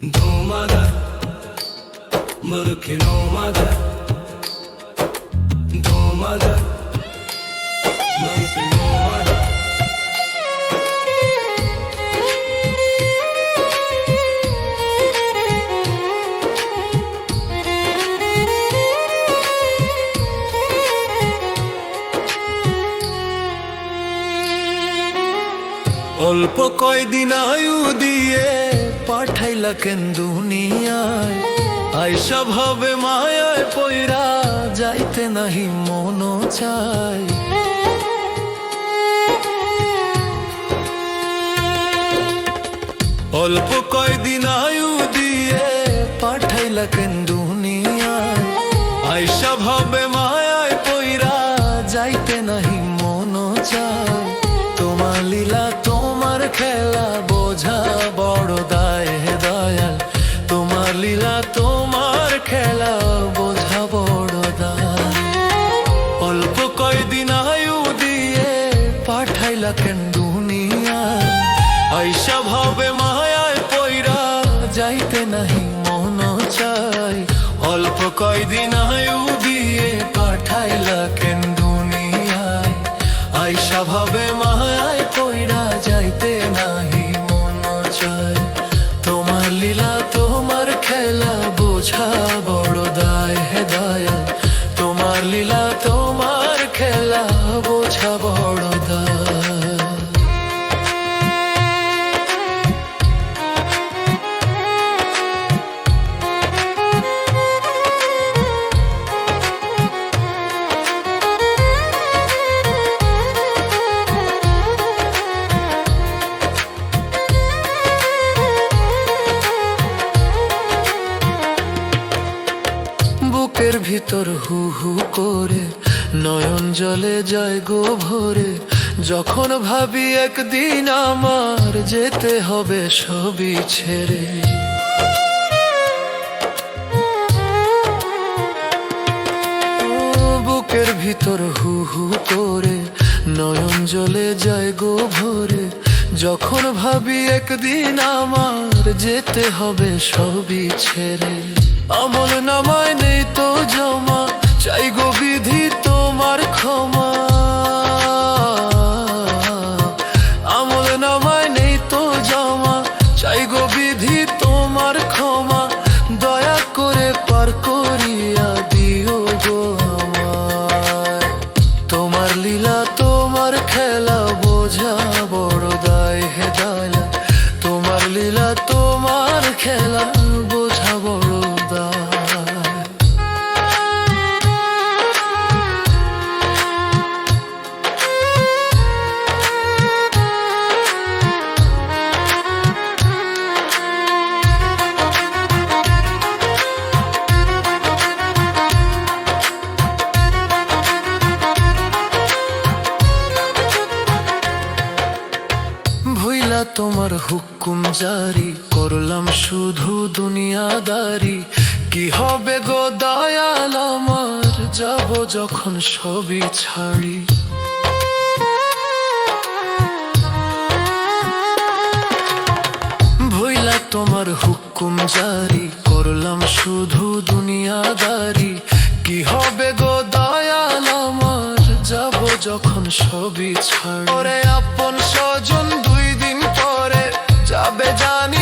Domada, murke nomada, domada, murke nomada. অল্প কয়দিন আয়ু দিয়ে পাঠাইলা কেন দুনিয়ায়, আইসা ভাবে মায়ায় পয়রা যাইতে নাহি মন চায়। অল্প কয়দিন আয়ু দিয়ে পাঠাইলা কেন দুনিয়ায়, আইসা ভাবে মায়ায় পয়রা যাইতে নাহি মন চায়। তোমার লীলা তোমার খেলা বোঝা বড় দায় হে দয়াল, তোমার লীলা তোমার খেলা বোঝা বড় দায়। অল্প কয়দিন আয়ু দিয়ে পাঠাইলা কেন দুনিয়ায়, আইসা ভাবে মায়ায় পয়রা যাইতে নাহি মন চাই। অল্প কয়দিন আয়ু দিয়ে পাঠাইলা কেন দুনিয়ায়, আইসা ভাবে মায়ায় পয়রা যাইতে নাহি মন চায়। তোমার লীলা তোমার খেলা বোঝা বড় দায় হে দয়াল, তোমার লীলা তোমার খেলা বোঝা বড় দায়। বুকের ভিতর হু হু করে নয়ন জলে যায় গো ভরে, যখন ভাবি একদিন আমার যেতে হবে সবই ছেড়ে। বুকের ভিতর হু হু করে নয়ন জলে যায় গো ভরে, যখন ভাবি একদিন আমার যেতে হবে সবই ছেড়ে। আমল নামায় নেই তো জমা, চাই গো বিধি তোমার ক্ষমা। আমল নামায় নেই তো জমা, চাই গো বিধি তোমার ক্ষমা। দয়া করে পার করিয়া দিও গো আমায়, তোমার লীলা তোমার খেলা বোঝা বড় দায় হে দয়াল, তোমার লীলা তোমার খেলা বোঝা বড় দায়। ভইলা তোমার হুকুম জারি করলাম শুধু দুনিয়াদারি, কি হবে গো দয়াল আমার যাব যখন সবই ছাড়ি। ভইলা তোমার হুকুম জারি করলাম শুধু দুনিয়াদারি, কি হবে গো দয়াল আমার যাব যখন সবই ছাড়ি। ওরে আপন স্বজন দুই দিন পরে যাবে জানি